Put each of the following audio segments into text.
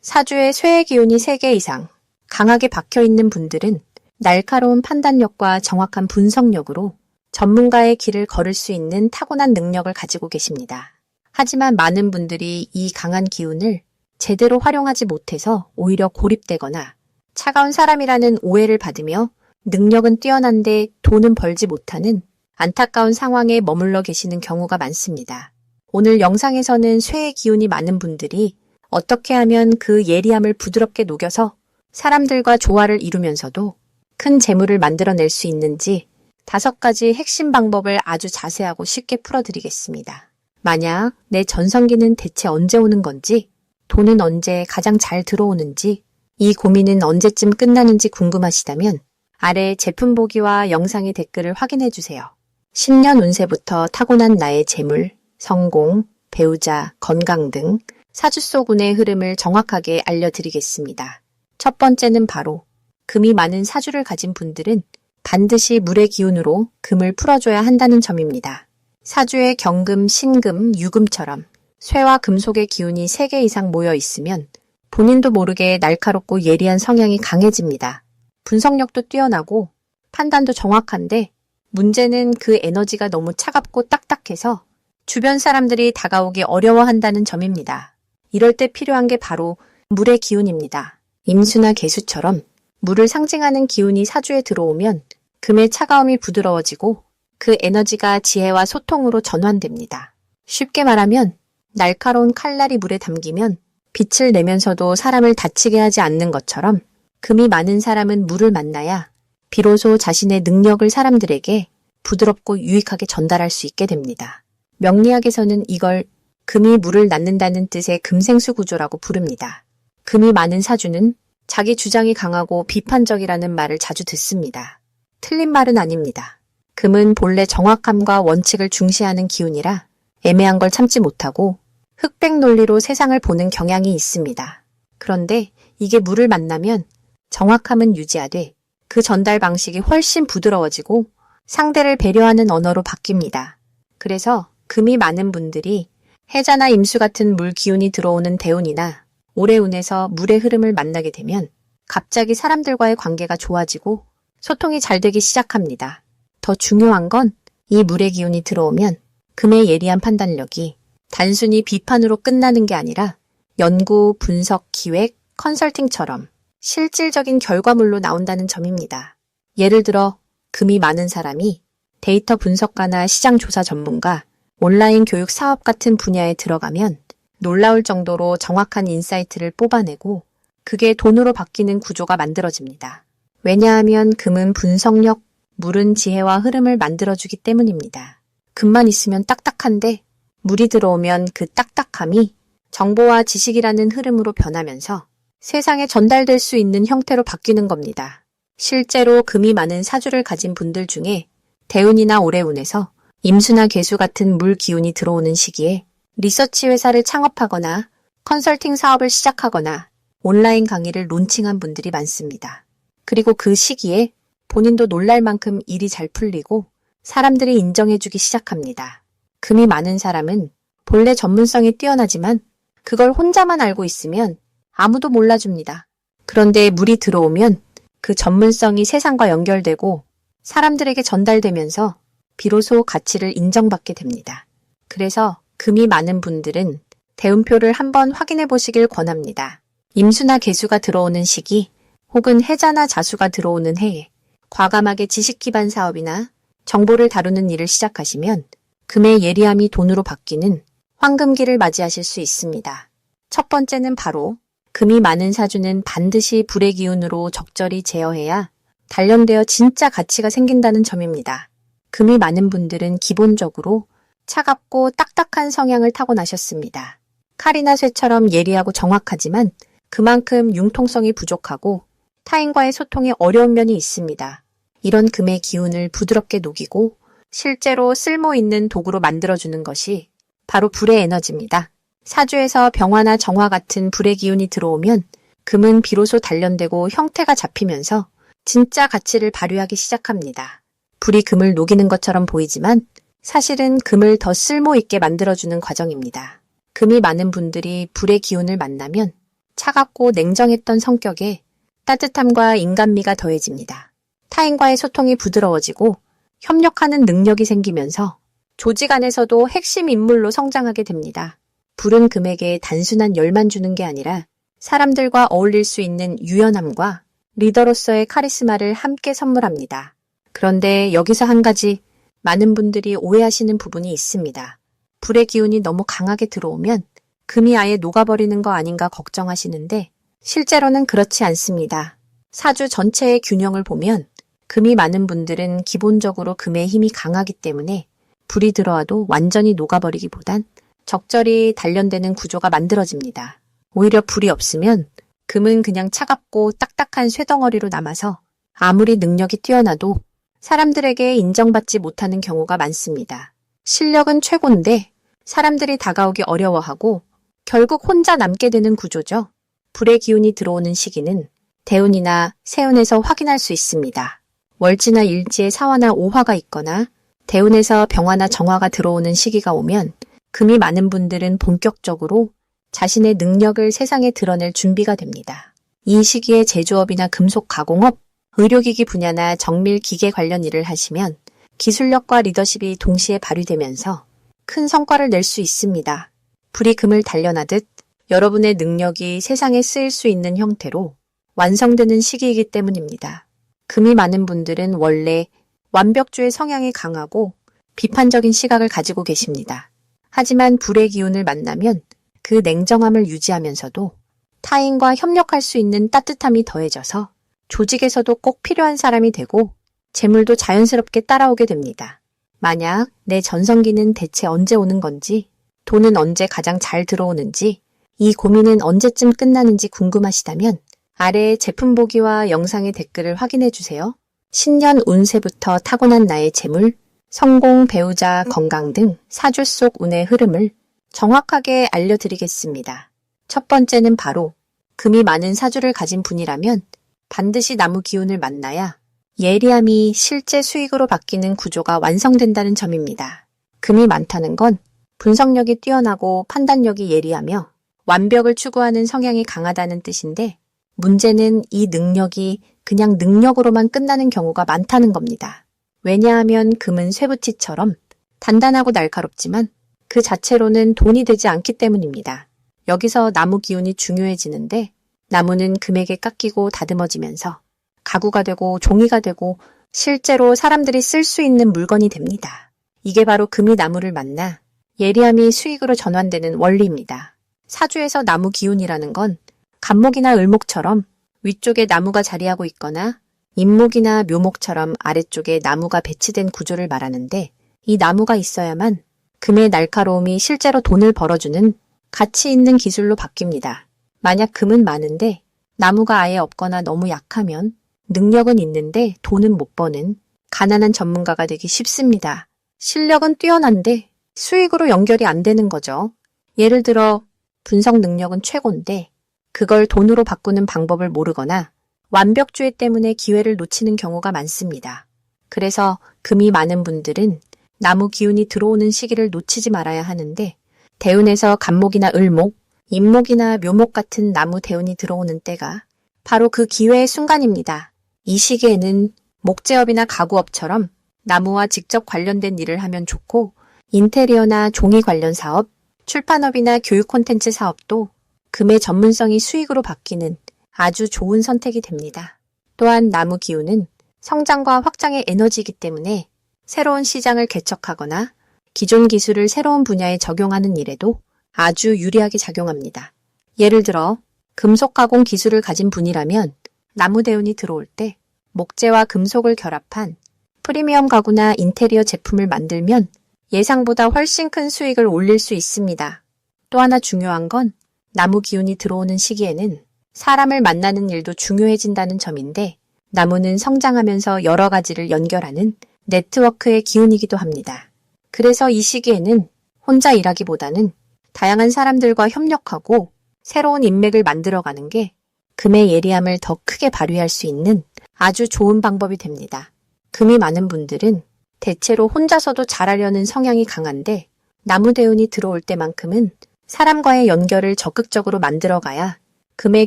사주에 쇠의 기운이 3개 이상 강하게 박혀있는 분들은 날카로운 판단력과 정확한 분석력으로 전문가의 길을 걸을 수 있는 타고난 능력을 가지고 계십니다. 하지만 많은 분들이 이 강한 기운을 제대로 활용하지 못해서 오히려 고립되거나 차가운 사람이라는 오해를 받으며 능력은 뛰어난데 돈은 벌지 못하는 안타까운 상황에 머물러 계시는 경우가 많습니다. 오늘 영상에서는 쇠의 기운이 많은 분들이 어떻게 하면 그 예리함을 부드럽게 녹여서 사람들과 조화를 이루면서도 큰 재물을 만들어낼 수 있는지 5가지 핵심 방법을 아주 자세하고 쉽게 풀어드리겠습니다. 만약 내 전성기는 대체 언제 오는 건지, 돈은 언제 가장 잘 들어오는지, 이 고민은 언제쯤 끝나는지 궁금하시다면 아래 제품 보기와 영상의 댓글을 확인해주세요. 신년 운세부터 타고난 나의 재물, 성공, 배우자, 건강 등 사주 속 운의 흐름을 정확하게 알려드리겠습니다. 첫 번째는 바로 금이 많은 사주를 가진 분들은 반드시 물의 기운으로 금을 풀어줘야 한다는 점입니다. 사주에 경금, 신금, 유금처럼 쇠와 금속의 기운이 3개 이상 모여 있으면 본인도 모르게 날카롭고 예리한 성향이 강해집니다. 분석력도 뛰어나고 판단도 정확한데 문제는 그 에너지가 너무 차갑고 딱딱해서 주변 사람들이 다가오기 어려워한다는 점입니다. 이럴 때 필요한 게 바로 물의 기운입니다. 임수나 개수처럼 물을 상징하는 기운이 사주에 들어오면 금의 차가움이 부드러워지고 그 에너지가 지혜와 소통으로 전환됩니다. 쉽게 말하면 날카로운 칼날이 물에 담기면 빛을 내면서도 사람을 다치게 하지 않는 것처럼 금이 많은 사람은 물을 만나야 비로소 자신의 능력을 사람들에게 부드럽고 유익하게 전달할 수 있게 됩니다. 명리학에서는 이걸 금이 물을 낳는다는 뜻의 금생수 구조라고 부릅니다. 금이 많은 사주는 자기 주장이 강하고 비판적이라는 말을 자주 듣습니다. 틀린 말은 아닙니다. 금은 본래 정확함과 원칙을 중시하는 기운이라 애매한 걸 참지 못하고 흑백 논리로 세상을 보는 경향이 있습니다. 그런데 이게 물을 만나면 정확함은 유지하되 그 전달 방식이 훨씬 부드러워지고 상대를 배려하는 언어로 바뀝니다. 그래서 금이 많은 분들이 해자나 임수 같은 물 기운이 들어오는 대운이나 올해운에서 물의 흐름을 만나게 되면 갑자기 사람들과의 관계가 좋아지고 소통이 잘 되기 시작합니다. 더 중요한 건 이 물의 기운이 들어오면 금의 예리한 판단력이 단순히 비판으로 끝나는 게 아니라 연구, 분석, 기획, 컨설팅처럼 실질적인 결과물로 나온다는 점입니다. 예를 들어 금이 많은 사람이 데이터 분석가나 시장 조사 전문가, 온라인 교육 사업 같은 분야에 들어가면 놀라울 정도로 정확한 인사이트를 뽑아내고 그게 돈으로 바뀌는 구조가 만들어집니다. 왜냐하면 금은 분석력, 물은 지혜와 흐름을 만들어주기 때문입니다. 금만 있으면 딱딱한데 물이 들어오면 그 딱딱함이 정보와 지식이라는 흐름으로 변하면서 세상에 전달될 수 있는 형태로 바뀌는 겁니다. 실제로 금이 많은 사주를 가진 분들 중에 대운이나 올해운에서 임수나 개수 같은 물 기운이 들어오는 시기에 리서치 회사를 창업하거나 컨설팅 사업을 시작하거나 온라인 강의를 론칭한 분들이 많습니다. 그리고 그 시기에 본인도 놀랄 만큼 일이 잘 풀리고 사람들이 인정해주기 시작합니다. 금이 많은 사람은 본래 전문성이 뛰어나지만 그걸 혼자만 알고 있으면 아무도 몰라줍니다. 그런데 물이 들어오면 그 전문성이 세상과 연결되고 사람들에게 전달되면서 비로소 가치를 인정받게 됩니다. 그래서 금이 많은 분들은 대운표를 한번 확인해 보시길 권합니다. 임수나 개수가 들어오는 시기 혹은 해자나 자수가 들어오는 해에 과감하게 지식 기반 사업이나 정보를 다루는 일을 시작하시면 금의 예리함이 돈으로 바뀌는 황금기를 맞이하실 수 있습니다. 첫 번째는 바로 금이 많은 사주는 반드시 불의 기운으로 적절히 제어해야 단련되어 진짜 가치가 생긴다는 점입니다. 금이 많은 분들은 기본적으로 차갑고 딱딱한 성향을 타고나셨습니다. 칼이나 쇠처럼 예리하고 정확하지만 그만큼 융통성이 부족하고 타인과의 소통에 어려운 면이 있습니다. 이런 금의 기운을 부드럽게 녹이고 실제로 쓸모 있는 도구로 만들어주는 것이 바로 불의 에너지입니다. 사주에서 병화나 정화 같은 불의 기운이 들어오면 금은 비로소 단련되고 형태가 잡히면서 진짜 가치를 발휘하기 시작합니다. 불이 금을 녹이는 것처럼 보이지만 사실은 금을 더 쓸모 있게 만들어주는 과정입니다. 금이 많은 분들이 불의 기운을 만나면 차갑고 냉정했던 성격에 따뜻함과 인간미가 더해집니다. 타인과의 소통이 부드러워지고 협력하는 능력이 생기면서 조직 안에서도 핵심 인물로 성장하게 됩니다. 불은 금에게 단순한 열만 주는 게 아니라 사람들과 어울릴 수 있는 유연함과 리더로서의 카리스마를 함께 선물합니다. 그런데 여기서 한 가지 많은 분들이 오해하시는 부분이 있습니다. 불의 기운이 너무 강하게 들어오면 금이 아예 녹아버리는 거 아닌가 걱정하시는데 실제로는 그렇지 않습니다. 사주 전체의 균형을 보면 금이 많은 분들은 기본적으로 금의 힘이 강하기 때문에 불이 들어와도 완전히 녹아버리기보단 적절히 단련되는 구조가 만들어집니다. 오히려 불이 없으면 금은 그냥 차갑고 딱딱한 쇠덩어리로 남아서 아무리 능력이 뛰어나도 사람들에게 인정받지 못하는 경우가 많습니다. 실력은 최고인데 사람들이 다가오기 어려워하고 결국 혼자 남게 되는 구조죠. 불의 기운이 들어오는 시기는 대운이나 세운에서 확인할 수 있습니다. 월지나 일지에 사화나 오화가 있거나 대운에서 병화나 정화가 들어오는 시기가 오면 금이 많은 분들은 본격적으로 자신의 능력을 세상에 드러낼 준비가 됩니다. 이 시기에 제조업이나 금속 가공업, 의료기기 분야나 정밀 기계 관련 일을 하시면 기술력과 리더십이 동시에 발휘되면서 큰 성과를 낼 수 있습니다. 불이 금을 단련하듯 여러분의 능력이 세상에 쓰일 수 있는 형태로 완성되는 시기이기 때문입니다. 금이 많은 분들은 원래 완벽주의 성향이 강하고 비판적인 시각을 가지고 계십니다. 하지만 불의 기운을 만나면 그 냉정함을 유지하면서도 타인과 협력할 수 있는 따뜻함이 더해져서 조직에서도 꼭 필요한 사람이 되고 재물도 자연스럽게 따라오게 됩니다. 만약 내 전성기는 대체 언제 오는 건지, 돈은 언제 가장 잘 들어오는지, 이 고민은 언제쯤 끝나는지 궁금하시다면 아래의 제품 보기와 영상의 댓글을 확인해 주세요. 신년 운세부터 타고난 나의 재물, 성공, 배우자, 건강 등 사주 속 운의 흐름을 정확하게 알려드리겠습니다. 첫 번째는 바로 금이 많은 사주를 가진 분이라면 반드시 나무 기운을 만나야 예리함이 실제 수익으로 바뀌는 구조가 완성된다는 점입니다. 금이 많다는 건 분석력이 뛰어나고 판단력이 예리하며 완벽을 추구하는 성향이 강하다는 뜻인데 문제는 이 능력이 그냥 능력으로만 끝나는 경우가 많다는 겁니다. 왜냐하면 금은 쇠붙이처럼 단단하고 날카롭지만 그 자체로는 돈이 되지 않기 때문입니다. 여기서 나무 기운이 중요해지는데 나무는 금에게 깎이고 다듬어지면서 가구가 되고 종이가 되고 실제로 사람들이 쓸 수 있는 물건이 됩니다. 이게 바로 금이 나무를 만나 예리함이 수익으로 전환되는 원리입니다. 사주에서 나무 기운이라는 건 간목이나 을목처럼 위쪽에 나무가 자리하고 있거나 인목이나 묘목처럼 아래쪽에 나무가 배치된 구조를 말하는데 이 나무가 있어야만 금의 날카로움이 실제로 돈을 벌어주는 가치 있는 기술로 바뀝니다. 만약 금은 많은데 나무가 아예 없거나 너무 약하면 능력은 있는데 돈은 못 버는 가난한 전문가가 되기 쉽습니다. 실력은 뛰어난데 수익으로 연결이 안 되는 거죠. 예를 들어 분석 능력은 최고인데 그걸 돈으로 바꾸는 방법을 모르거나 완벽주의 때문에 기회를 놓치는 경우가 많습니다. 그래서 금이 많은 분들은 나무 기운이 들어오는 시기를 놓치지 말아야 하는데 대운에서 간목이나 을목, 인목이나 묘목 같은 나무 대운이 들어오는 때가 바로 그 기회의 순간입니다. 이 시기에는 목재업이나 가구업처럼 나무와 직접 관련된 일을 하면 좋고 인테리어나 종이 관련 사업, 출판업이나 교육 콘텐츠 사업도 금의 전문성이 수익으로 바뀌는 아주 좋은 선택이 됩니다. 또한 나무 기운은 성장과 확장의 에너지이기 때문에 새로운 시장을 개척하거나 기존 기술을 새로운 분야에 적용하는 일에도 아주 유리하게 작용합니다. 예를 들어 금속 가공 기술을 가진 분이라면 나무 대운이 들어올 때 목재와 금속을 결합한 프리미엄 가구나 인테리어 제품을 만들면 예상보다 훨씬 큰 수익을 올릴 수 있습니다. 또 하나 중요한 건 나무 기운이 들어오는 시기에는 사람을 만나는 일도 중요해진다는 점인데 나무는 성장하면서 여러 가지를 연결하는 네트워크의 기운이기도 합니다. 그래서 이 시기에는 혼자 일하기보다는 다양한 사람들과 협력하고 새로운 인맥을 만들어가는 게 금의 예리함을 더 크게 발휘할 수 있는 아주 좋은 방법이 됩니다. 금이 많은 분들은 대체로 혼자서도 잘하려는 성향이 강한데 나무 대운이 들어올 때만큼은 사람과의 연결을 적극적으로 만들어가야 금의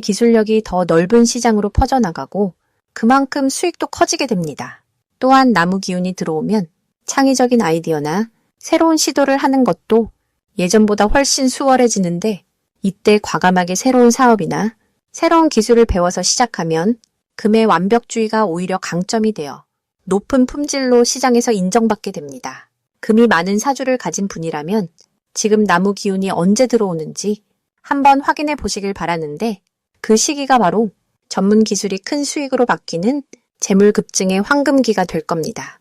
기술력이 더 넓은 시장으로 퍼져나가고 그만큼 수익도 커지게 됩니다. 또한 나무 기운이 들어오면 창의적인 아이디어나 새로운 시도를 하는 것도 예전보다 훨씬 수월해지는데, 이때 과감하게 새로운 사업이나 새로운 기술을 배워서 시작하면 금의 완벽주의가 오히려 강점이 되어 높은 품질로 시장에서 인정받게 됩니다. 금이 많은 사주를 가진 분이라면 지금 나무 기운이 언제 들어오는지 한번 확인해 보시길 바라는데, 그 시기가 바로 전문 기술이 큰 수익으로 바뀌는 재물 급증의 황금기가 될 겁니다.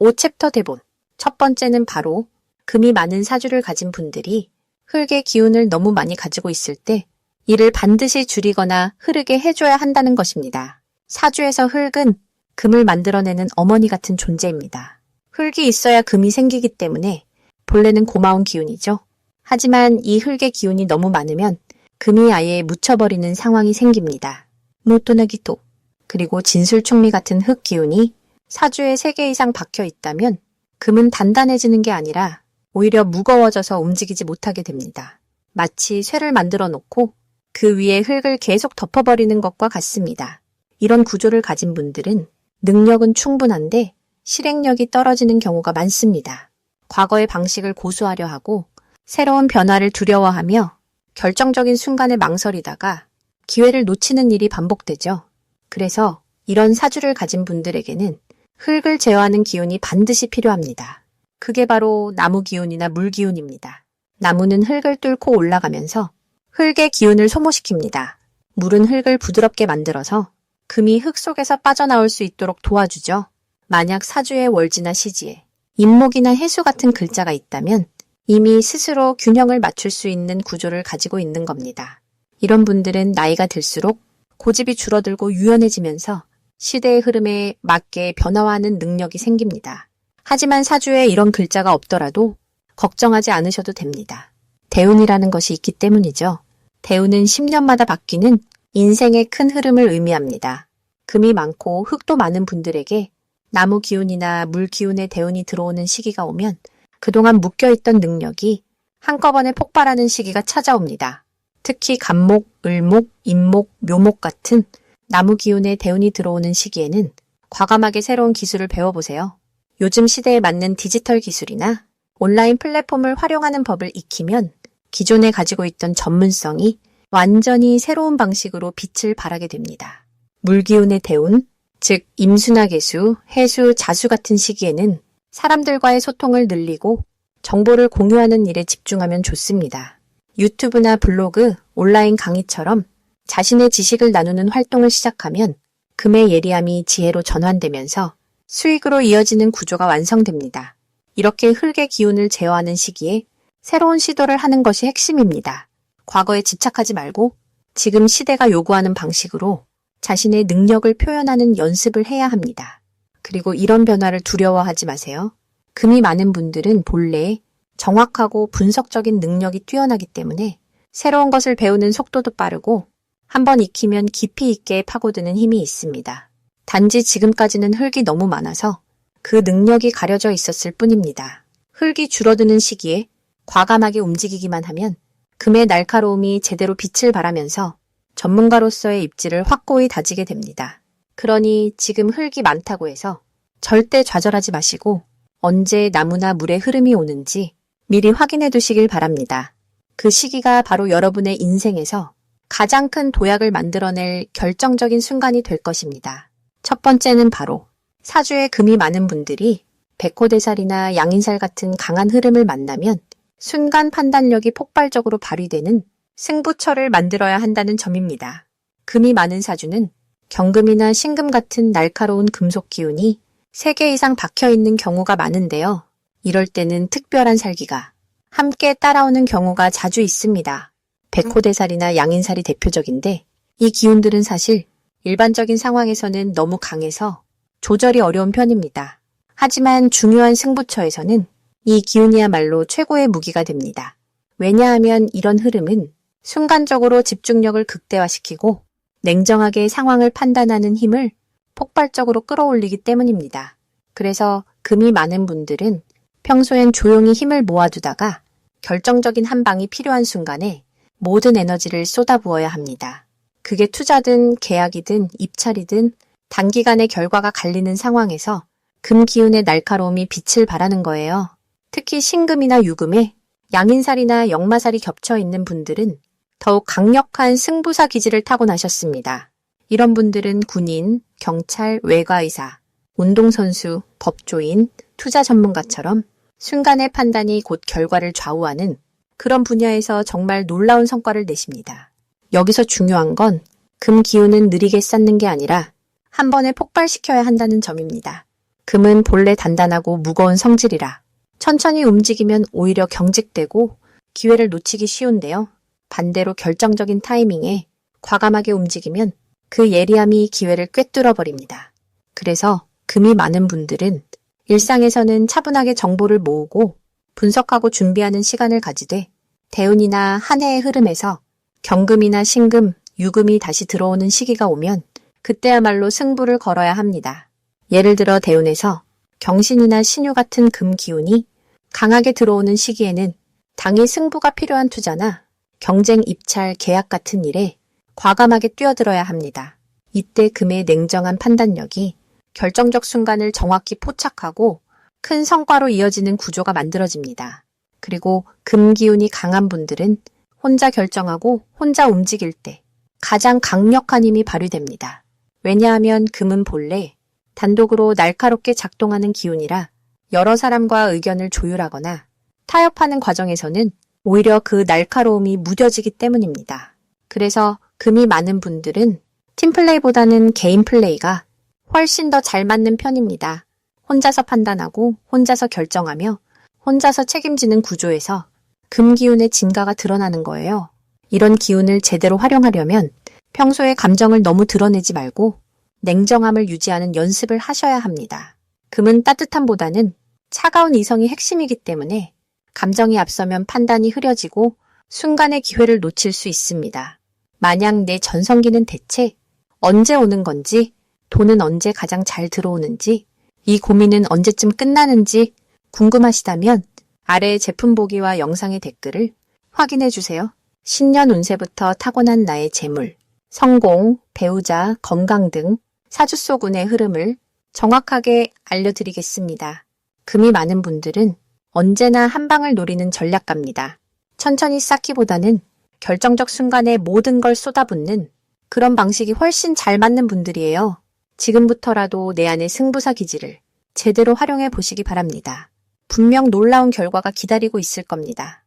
5챕터 대본. 첫 번째는 바로 금이 많은 사주를 가진 분들이 흙의 기운을 너무 많이 가지고 있을 때 이를 반드시 줄이거나 흐르게 해줘야 한다는 것입니다. 사주에서 흙은 금을 만들어내는 어머니 같은 존재입니다. 흙이 있어야 금이 생기기 때문에 본래는 고마운 기운이죠. 하지만 이 흙의 기운이 너무 많으면 금이 아예 묻혀버리는 상황이 생깁니다. 무토나기토, 그리고 진술충미 같은 흙 기운이 사주에 3개 이상 박혀 있다면 금은 단단해지는 게 아니라 오히려 무거워져서 움직이지 못하게 됩니다. 마치 쇠를 만들어 놓고 그 위에 흙을 계속 덮어버리는 것과 같습니다. 이런 구조를 가진 분들은 능력은 충분한데 실행력이 떨어지는 경우가 많습니다. 과거의 방식을 고수하려 하고 새로운 변화를 두려워하며 결정적인 순간에 망설이다가 기회를 놓치는 일이 반복되죠. 그래서 이런 사주를 가진 분들에게는 흙을 제어하는 기운이 반드시 필요합니다. 그게 바로 나무 기운이나 물 기운입니다. 나무는 흙을 뚫고 올라가면서 흙의 기운을 소모시킵니다. 물은 흙을 부드럽게 만들어서 금이 흙 속에서 빠져나올 수 있도록 도와주죠. 만약 사주의 월지나 시지에 임목이나 해수 같은 글자가 있다면 이미 스스로 균형을 맞출 수 있는 구조를 가지고 있는 겁니다. 이런 분들은 나이가 들수록 고집이 줄어들고 유연해지면서 시대의 흐름에 맞게 변화하는 능력이 생깁니다. 하지만 사주에 이런 글자가 없더라도 걱정하지 않으셔도 됩니다. 대운이라는 것이 있기 때문이죠. 대운은 10년마다 바뀌는 인생의 큰 흐름을 의미합니다. 금이 많고 흙도 많은 분들에게 나무 기운이나 물 기운의 대운이 들어오는 시기가 오면 그동안 묶여있던 능력이 한꺼번에 폭발하는 시기가 찾아옵니다. 특히 간목, 을목, 임목, 묘목 같은 나무 기운의 대운이 들어오는 시기에는 과감하게 새로운 기술을 배워보세요. 요즘 시대에 맞는 디지털 기술이나 온라인 플랫폼을 활용하는 법을 익히면 기존에 가지고 있던 전문성이 완전히 새로운 방식으로 빛을 발하게 됩니다. 물기운의 대운, 즉 임수나 개수, 해수, 자수 같은 시기에는 사람들과의 소통을 늘리고 정보를 공유하는 일에 집중하면 좋습니다. 유튜브나 블로그, 온라인 강의처럼 자신의 지식을 나누는 활동을 시작하면 금의 예리함이 지혜로 전환되면서 수익으로 이어지는 구조가 완성됩니다. 이렇게 흙의 기운을 제어하는 시기에 새로운 시도를 하는 것이 핵심입니다. 과거에 집착하지 말고 지금 시대가 요구하는 방식으로 자신의 능력을 표현하는 연습을 해야 합니다. 그리고 이런 변화를 두려워하지 마세요. 금이 많은 분들은 본래 정확하고 분석적인 능력이 뛰어나기 때문에 새로운 것을 배우는 속도도 빠르고 한번 익히면 깊이 있게 파고드는 힘이 있습니다. 단지 지금까지는 흙이 너무 많아서 그 능력이 가려져 있었을 뿐입니다. 흙이 줄어드는 시기에 과감하게 움직이기만 하면 금의 날카로움이 제대로 빛을 발하면서 전문가로서의 입지를 확고히 다지게 됩니다. 그러니 지금 흙이 많다고 해서 절대 좌절하지 마시고 언제 나무나 물의 흐름이 오는지 미리 확인해 두시길 바랍니다. 그 시기가 바로 여러분의 인생에서 가장 큰 도약을 만들어낼 결정적인 순간이 될 것입니다. 첫 번째는 바로 사주에 금이 많은 분들이 백호대살이나 양인살 같은 강한 흐름을 만나면 순간 판단력이 폭발적으로 발휘되는 승부처를 만들어야 한다는 점입니다. 금이 많은 사주는 경금이나 신금 같은 날카로운 금속 기운이 3개 이상 박혀있는 경우가 많은데요. 이럴 때는 특별한 살기가 함께 따라오는 경우가 자주 있습니다. 백호대살이나 양인살이 대표적인데 이 기운들은 사실 일반적인 상황에서는 너무 강해서 조절이 어려운 편입니다. 하지만 중요한 승부처에서는 이 기운이야말로 최고의 무기가 됩니다. 왜냐하면 이런 흐름은 순간적으로 집중력을 극대화시키고 냉정하게 상황을 판단하는 힘을 폭발적으로 끌어올리기 때문입니다. 그래서 금이 많은 분들은 평소엔 조용히 힘을 모아두다가 결정적인 한 방이 필요한 순간에 모든 에너지를 쏟아부어야 합니다. 그게 투자든 계약이든 입찰이든 단기간에 결과가 갈리는 상황에서 금 기운의 날카로움이 빛을 발하는 거예요. 특히 신금이나 유금에 양인살이나 역마살이 겹쳐 있는 분들은 더욱 강력한 승부사 기질을 타고나셨습니다. 이런 분들은 군인, 경찰, 외과의사, 운동선수, 법조인, 투자 전문가처럼 순간의 판단이 곧 결과를 좌우하는 그런 분야에서 정말 놀라운 성과를 내십니다. 여기서 중요한 건 금 기운은 느리게 쌓는 게 아니라 한 번에 폭발시켜야 한다는 점입니다. 금은 본래 단단하고 무거운 성질이라 천천히 움직이면 오히려 경직되고 기회를 놓치기 쉬운데요. 반대로 결정적인 타이밍에 과감하게 움직이면 그 예리함이 기회를 꿰뚫어 버립니다. 그래서 금이 많은 분들은 일상에서는 차분하게 정보를 모으고 분석하고 준비하는 시간을 가지되 대운이나 한 해의 흐름에서 경금이나 신금, 유금이 다시 들어오는 시기가 오면 그때야말로 승부를 걸어야 합니다. 예를 들어 대운에서 경신이나 신유 같은 금 기운이 강하게 들어오는 시기에는 당일 승부가 필요한 투자나 경쟁, 입찰, 계약 같은 일에 과감하게 뛰어들어야 합니다. 이때 금의 냉정한 판단력이 결정적 순간을 정확히 포착하고 큰 성과로 이어지는 구조가 만들어집니다. 그리고 금 기운이 강한 분들은 혼자 결정하고 혼자 움직일 때 가장 강력한 힘이 발휘됩니다. 왜냐하면 금은 본래 단독으로 날카롭게 작동하는 기운이라 여러 사람과 의견을 조율하거나 타협하는 과정에서는 오히려 그 날카로움이 무뎌지기 때문입니다. 그래서 금이 많은 분들은 팀플레이보다는 개인 플레이가 훨씬 더 잘 맞는 편입니다. 혼자서 판단하고 혼자서 결정하며 혼자서 책임지는 구조에서 금 기운의 진가가 드러나는 거예요. 이런 기운을 제대로 활용하려면 평소에 감정을 너무 드러내지 말고 냉정함을 유지하는 연습을 하셔야 합니다. 금은 따뜻함보다는 차가운 이성이 핵심이기 때문에 감정이 앞서면 판단이 흐려지고 순간의 기회를 놓칠 수 있습니다. 만약 내 전성기는 대체 언제 오는 건지, 돈은 언제 가장 잘 들어오는지, 이 고민은 언제쯤 끝나는지 궁금하시다면 아래 제품 보기와 영상의 댓글을 확인해 주세요. 신년 운세부터 타고난 나의 재물, 성공, 배우자, 건강 등 사주 속 운의 흐름을 정확하게 알려드리겠습니다. 금이 많은 분들은 언제나 한 방을 노리는 전략가입니다. 천천히 쌓기보다는 결정적 순간에 모든 걸 쏟아붓는 그런 방식이 훨씬 잘 맞는 분들이에요. 지금부터라도 내 안의 승부사 기질을 제대로 활용해 보시기 바랍니다. 분명 놀라운 결과가 기다리고 있을 겁니다.